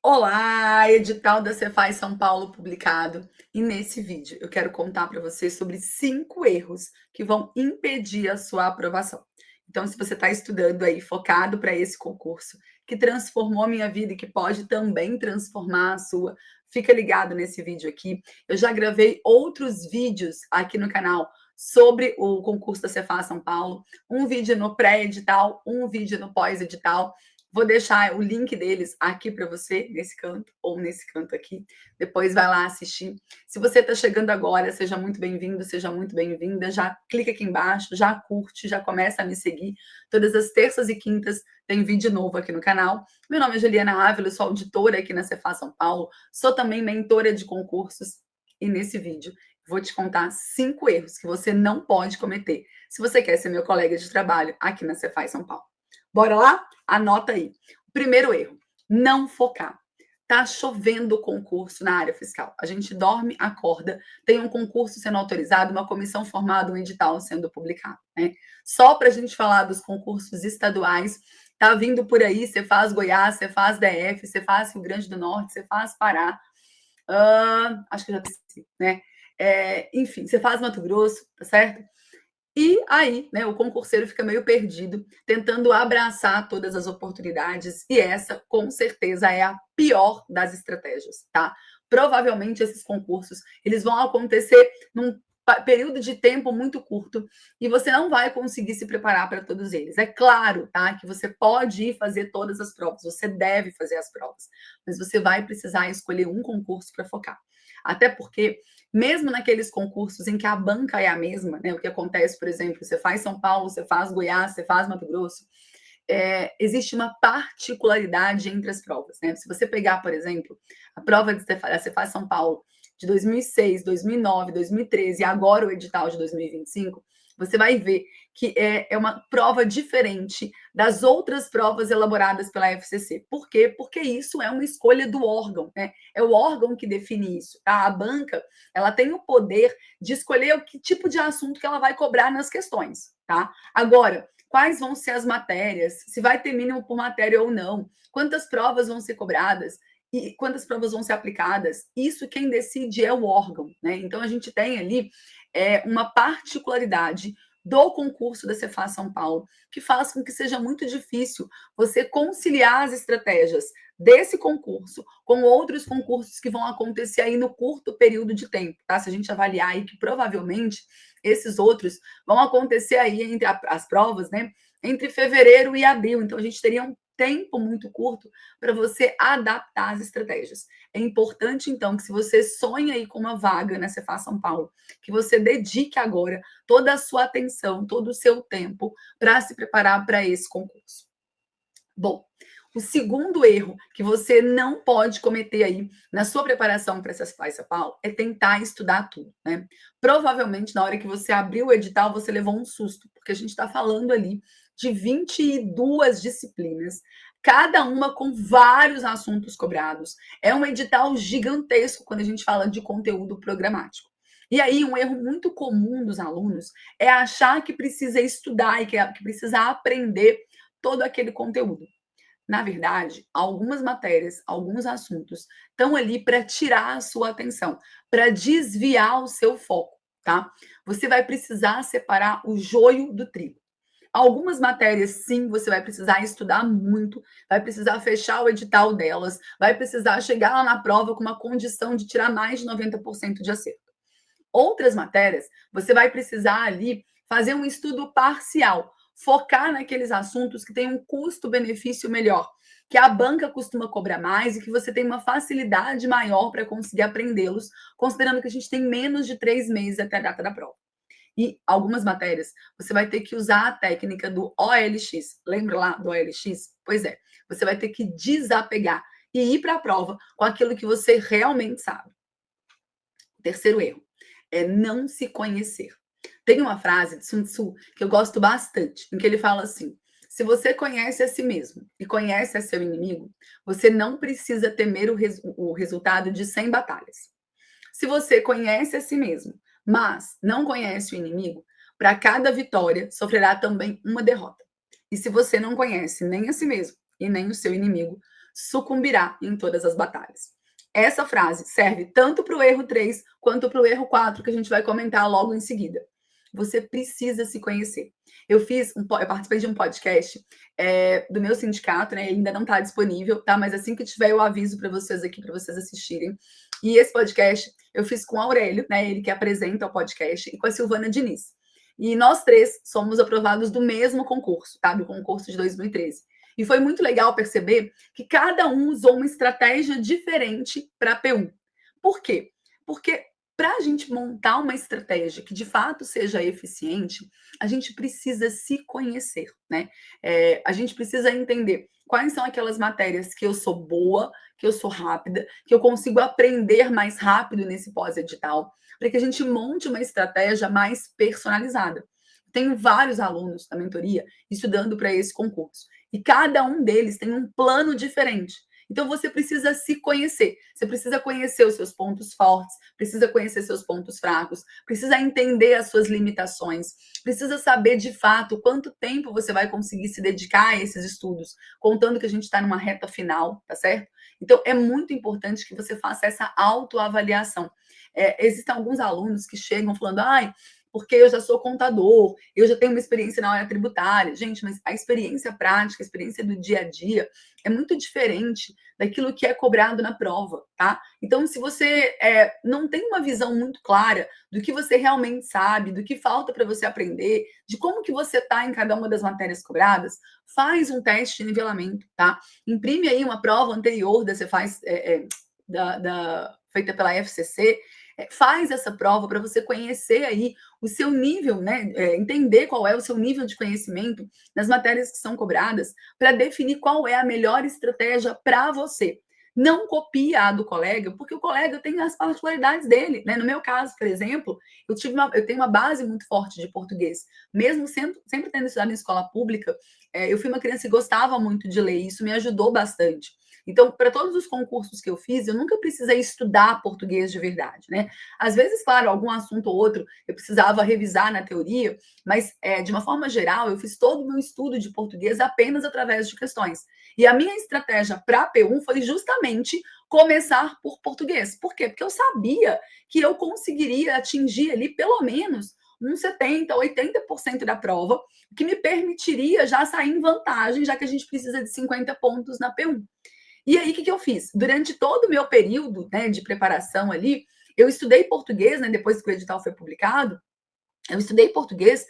Olá, edital da Cefaz São Paulo publicado. E nesse vídeo eu quero contar para você sobre 5 erros que vão impedir a sua aprovação. Então, se você está estudando aí focado para esse concurso que transformou a minha vida e que pode também transformar a sua, fica ligado nesse vídeo aqui. Eu já gravei outros vídeos aqui no canal sobre o concurso da Cefaz São Paulo, um vídeo no pré-edital, um vídeo no pós-edital. Vou deixar o link deles aqui para você, nesse canto ou nesse canto aqui. Depois vai lá assistir. Se você está chegando agora, seja muito bem-vindo, seja muito bem-vinda. Já clica aqui embaixo, já curte, já começa a me seguir. Todas as terças e quintas tem vídeo novo aqui no canal. Meu nome é Juliana Ávila, eu sou auditora aqui na Cefaz São Paulo. Sou também mentora de concursos. E nesse vídeo vou te contar 5 erros que você não pode cometer se você quer ser meu colega de trabalho aqui na Cefaz São Paulo. Bora lá? Anota aí. Primeiro erro, não focar. Tá chovendo concurso na área fiscal. A gente dorme, acorda, tem um concurso sendo autorizado, uma comissão formada, um edital sendo publicado, né? Só para a gente falar dos concursos estaduais, tá vindo por aí, você faz Goiás, você faz DF, você faz Rio Grande do Norte, você faz Pará, acho que já disse, né? Enfim, você faz Mato Grosso, tá certo? E aí, né, o concurseiro fica meio perdido, tentando abraçar todas as oportunidades, e essa, com certeza, é a pior das estratégias, tá? Provavelmente esses concursos, eles vão acontecer num período de tempo muito curto e você não vai conseguir se preparar para todos eles. É claro, tá, que você pode ir fazer todas as provas, você deve fazer as provas, mas você vai precisar escolher um concurso para focar. Até porque mesmo naqueles concursos em que a banca é a mesma, né? O que acontece, por exemplo, você faz São Paulo, você faz Goiás, você faz Mato Grosso, existe uma particularidade entre as provas, né? Se você pegar, por exemplo, a prova de você faz São Paulo de 2006, 2009, 2013 e agora o edital de 2025, você vai ver que é uma prova diferente das outras provas elaboradas pela FCC. Por quê? Porque isso é uma escolha do órgão, né? É o órgão que define isso, tá? A banca, ela tem o poder de escolher o que tipo de assunto que ela vai cobrar nas questões, tá? Agora, quais vão ser as matérias, se vai ter mínimo por matéria ou não, quantas provas vão ser cobradas e quantas provas vão ser aplicadas, isso quem decide é o órgão, né? Então a gente tem ali uma particularidade do concurso da Cefaz São Paulo, que faz com que seja muito difícil você conciliar as estratégias desse concurso com outros concursos que vão acontecer aí no curto período de tempo, tá? Se a gente avaliar aí que provavelmente esses outros vão acontecer aí entre as provas, né? Entre fevereiro e abril. Então a gente teria um tempo muito curto para você adaptar as estratégias. É importante, então, que se você sonha aí com uma vaga na Cefaz São Paulo, que você dedique agora toda a sua atenção, todo o seu tempo para se preparar para esse concurso. Bom, o segundo erro que você não pode cometer aí na sua preparação para essa Cefaz São Paulo é tentar estudar tudo, né? Provavelmente, na hora que você abriu o edital, você levou um susto, porque a gente está falando ali de 22 disciplinas, cada uma com vários assuntos cobrados. É um edital gigantesco quando a gente fala de conteúdo programático. E aí, um erro muito comum dos alunos é achar que precisa estudar e que precisa aprender todo aquele conteúdo. Na verdade, algumas matérias, alguns assuntos estão ali para tirar a sua atenção, para desviar o seu foco, tá? Você vai precisar separar o joio do trigo. Algumas matérias, sim, você vai precisar estudar muito, vai precisar fechar o edital delas, vai precisar chegar lá na prova com uma condição de tirar mais de 90% de acerto. Outras matérias, você vai precisar ali fazer um estudo parcial, focar naqueles assuntos que têm um custo-benefício melhor, que a banca costuma cobrar mais e que você tem uma facilidade maior para conseguir aprendê-los, considerando que a gente tem menos de 3 meses até a data da prova. E algumas matérias, você vai ter que usar a técnica do OLX. Lembra lá do OLX? Pois é, você vai ter que desapegar e ir para a prova com aquilo que você realmente sabe. Terceiro erro é não se conhecer. Tem uma frase de Sun Tzu que eu gosto bastante, em que ele fala assim: se você conhece a si mesmo e conhece a seu inimigo, você não precisa temer o resultado de 100 batalhas. Se você conhece a si mesmo, mas não conhece o inimigo, para cada vitória sofrerá também uma derrota. E se você não conhece nem a si mesmo e nem o seu inimigo, sucumbirá em todas as batalhas. Essa frase serve tanto para o erro 3 quanto para o erro 4, que a gente vai comentar logo em seguida. Você precisa se conhecer. Eu participei de um podcast do meu sindicato, né? Ele ainda não está disponível, tá? Mas assim que tiver, eu aviso para vocês aqui, para vocês assistirem. E esse podcast eu fiz com o Aurélio, né? Ele que apresenta o podcast, e com a Silvana Diniz. E nós três somos aprovados do mesmo concurso, tá? Do concurso de 2013. E foi muito legal perceber que cada um usou uma estratégia diferente para a P1. Por quê? Porque para a gente montar uma estratégia que de fato seja eficiente, a gente precisa se conhecer, né? A gente precisa entender quais são aquelas matérias que eu sou boa, que eu sou rápida, que eu consigo aprender mais rápido nesse pós-edital, para que a gente monte uma estratégia mais personalizada. Tenho vários alunos da mentoria estudando para esse concurso, e cada um deles tem um plano diferente. Então, você precisa se conhecer. Você precisa conhecer os seus pontos fortes, precisa conhecer seus pontos fracos, precisa entender as suas limitações, precisa saber, de fato, quanto tempo você vai conseguir se dedicar a esses estudos, contando que a gente está numa reta final, tá certo? Então, é muito importante que você faça essa autoavaliação. Existem alguns alunos que chegam falando, porque eu já sou contador, eu já tenho uma experiência na área tributária. Gente, mas a experiência prática, a experiência do dia a dia é muito diferente daquilo que é cobrado na prova, tá? Então, se você não tem uma visão muito clara do que você realmente sabe, do que falta para você aprender, de como que você está em cada uma das matérias cobradas, faz um teste de nivelamento, tá? Imprime aí uma prova anterior da Cefaz, feita pela FCC, faz essa prova para você conhecer aí o seu nível, né? Entender qual é o seu nível de conhecimento nas matérias que são cobradas, para definir qual é a melhor estratégia para você. Não copia a do colega, porque o colega tem as particularidades dele, né? No meu caso, por exemplo, eu tenho uma base muito forte de português. Mesmo sempre tendo estudado em escola pública, eu fui uma criança que gostava muito de ler, e isso me ajudou bastante. Então, para todos os concursos que eu fiz, eu nunca precisei estudar português de verdade, né? Às vezes, claro, algum assunto ou outro eu precisava revisar na teoria, mas, de uma forma geral, eu fiz todo o meu estudo de português apenas através de questões. E a minha estratégia para a P1 foi justamente começar por português. Por quê? Porque eu sabia que eu conseguiria atingir ali pelo menos uns 70%, 80% da prova, o que me permitiria já sair em vantagem, já que a gente precisa de 50 pontos na P1. E aí, o que eu fiz? Durante todo o meu período, né, de preparação ali, eu estudei português, né, depois que o edital foi publicado, eu estudei português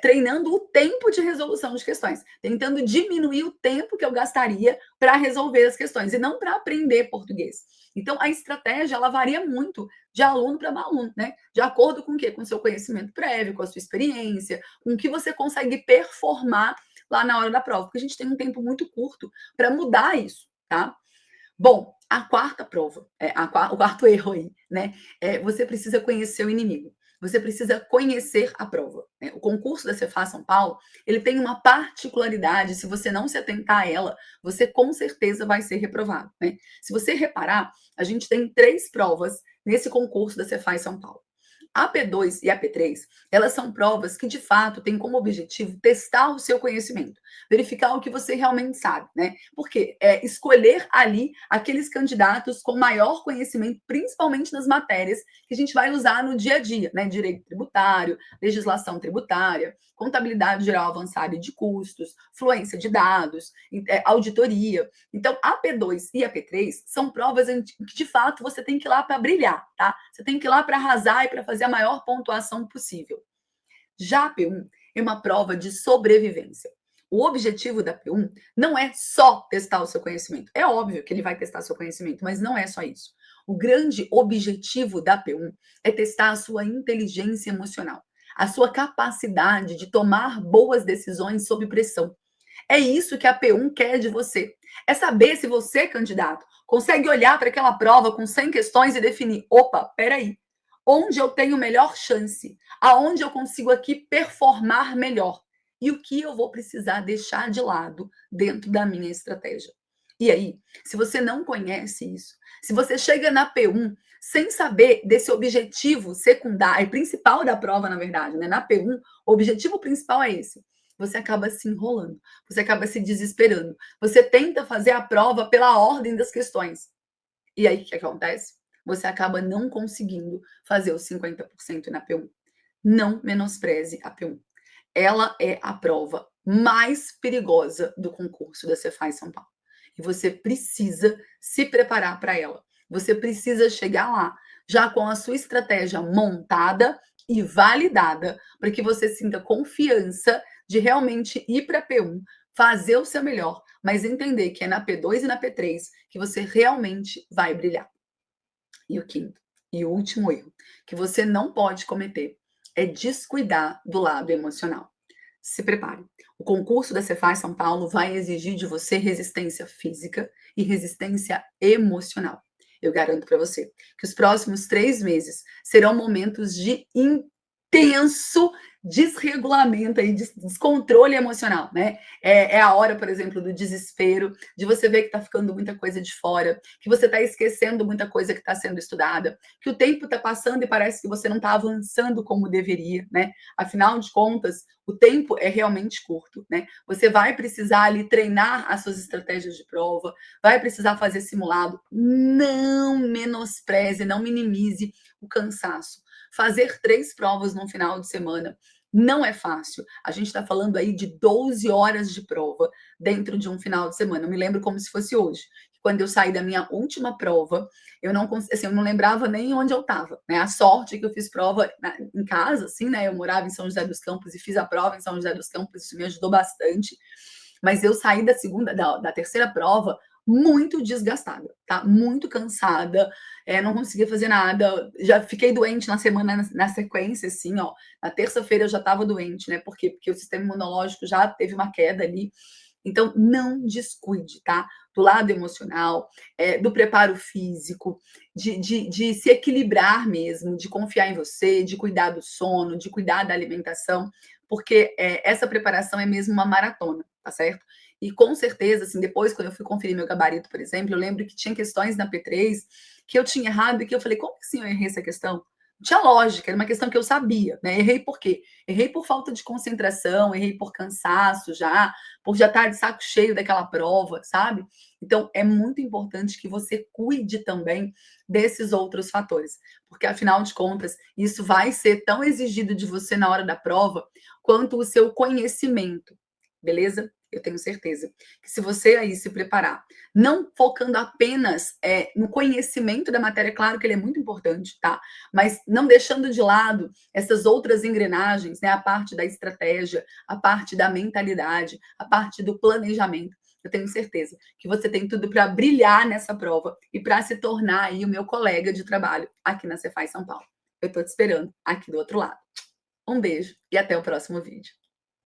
treinando o tempo de resolução de questões, tentando diminuir o tempo que eu gastaria para resolver as questões, e não para aprender português. Então, a estratégia, ela varia muito de aluno para aluno, né? De acordo com o quê? Com o seu conhecimento prévio, com a sua experiência, com o que você consegue performar lá na hora da prova, porque a gente tem um tempo muito curto para mudar isso, tá? Bom, a quarta prova, o quarto erro aí, né? Você precisa conhecer o inimigo. Você precisa conhecer a prova, né? O concurso da Cefaz São Paulo, ele tem uma particularidade, se você não se atentar a ela, você com certeza vai ser reprovado, né? Se você reparar, a gente tem 3 provas nesse concurso da Cefaz São Paulo. A P2 e a P3, elas são provas que, de fato, têm como objetivo testar o seu conhecimento, verificar o que você realmente sabe, né? Porque escolher ali aqueles candidatos com maior conhecimento, principalmente nas matérias que a gente vai usar no dia a dia, né? Direito tributário, legislação tributária, contabilidade geral avançada e de custos, fluência de dados, auditoria. Então, a P2 e a P3 são provas que, de fato, você tem que ir lá para brilhar, tá? Você tem que ir lá para arrasar e para fazer a maior pontuação possível. Já a P1 é uma prova de sobrevivência. O objetivo da P1 não é só testar o seu conhecimento. É óbvio que ele vai testar seu conhecimento, mas não é só isso. O grande objetivo da P1 é testar a sua inteligência emocional, a sua capacidade de tomar boas decisões sob pressão. É isso que a P1 quer de você. É saber se você, candidato, consegue olhar para aquela prova com 100 questões e definir: opa, peraí, onde eu tenho melhor chance? Aonde eu consigo aqui performar melhor? E o que eu vou precisar deixar de lado dentro da minha estratégia? E aí, se você não conhece isso, se você chega na P1 sem saber desse objetivo secundário, principal da prova, na verdade, né? Na P1, o objetivo principal é esse: você acaba se enrolando, você acaba se desesperando. Você tenta fazer a prova pela ordem das questões. E aí, o que acontece? Você acaba não conseguindo fazer os 50% na P1. Não menospreze a P1. Ela é a prova mais perigosa do concurso da Cefaz São Paulo. E você precisa se preparar para ela. Você precisa chegar lá já com a sua estratégia montada e validada para que você sinta confiança de realmente ir para a P1, fazer o seu melhor, mas entender que é na P2 e na P3 que você realmente vai brilhar. E o quinto e o último erro que você não pode cometer é descuidar do lado emocional. Se prepare. O concurso da Cefaz São Paulo vai exigir de você resistência física e resistência emocional. Eu garanto para você que os próximos 3 meses serão momentos de intenso desregulamento aí, descontrole emocional, né? É a hora, por exemplo, do desespero, de você ver que está ficando muita coisa de fora, que você está esquecendo muita coisa que está sendo estudada, que o tempo está passando e parece que você não está avançando como deveria, né? Afinal de contas, o tempo é realmente curto, né? Você vai precisar ali treinar as suas estratégias de prova, vai precisar fazer simulado. Não menospreze, não minimize o cansaço. Fazer 3 provas num final de semana não é fácil. A gente está falando aí de 12 horas de prova dentro de um final de semana. Eu me lembro como se fosse hoje. Quando eu saí da minha última prova, eu não, assim, eu não lembrava nem onde eu estava, né? A sorte é que eu fiz prova em casa, assim, né? Eu morava em São José dos Campos e fiz a prova em São José dos Campos, isso me ajudou bastante. Mas eu saí da terceira prova muito desgastada, tá? Muito cansada, não conseguia fazer nada. Já fiquei doente na semana na sequência, assim, ó. Na terça-feira eu já estava doente, né? Por quê? Porque o sistema imunológico já teve uma queda ali. Então, não descuide, tá? Do lado emocional, do preparo físico, de se equilibrar mesmo, de confiar em você, de cuidar do sono, de cuidar da alimentação, porque essa preparação é mesmo uma maratona, tá certo? E com certeza, assim, depois, quando eu fui conferir meu gabarito, por exemplo, eu lembro que tinha questões na P3 que eu tinha errado e que eu falei, como assim eu errei essa questão? Não tinha lógica, era uma questão que eu sabia, né? Errei por quê? Errei por falta de concentração, errei por cansaço já, por já estar de saco cheio daquela prova, sabe? Então, é muito importante que você cuide também desses outros fatores, porque afinal de contas, isso vai ser tão exigido de você na hora da prova quanto o seu conhecimento, beleza? Eu tenho certeza que se você aí se preparar, não focando apenas no conhecimento da matéria, claro que ele é muito importante, tá? Mas não deixando de lado essas outras engrenagens, né? A parte da estratégia, a parte da mentalidade, a parte do planejamento. Eu tenho certeza que você tem tudo para brilhar nessa prova e para se tornar aí o meu colega de trabalho aqui na Cefaz São Paulo. Eu estou te esperando aqui do outro lado. Um beijo e até o próximo vídeo.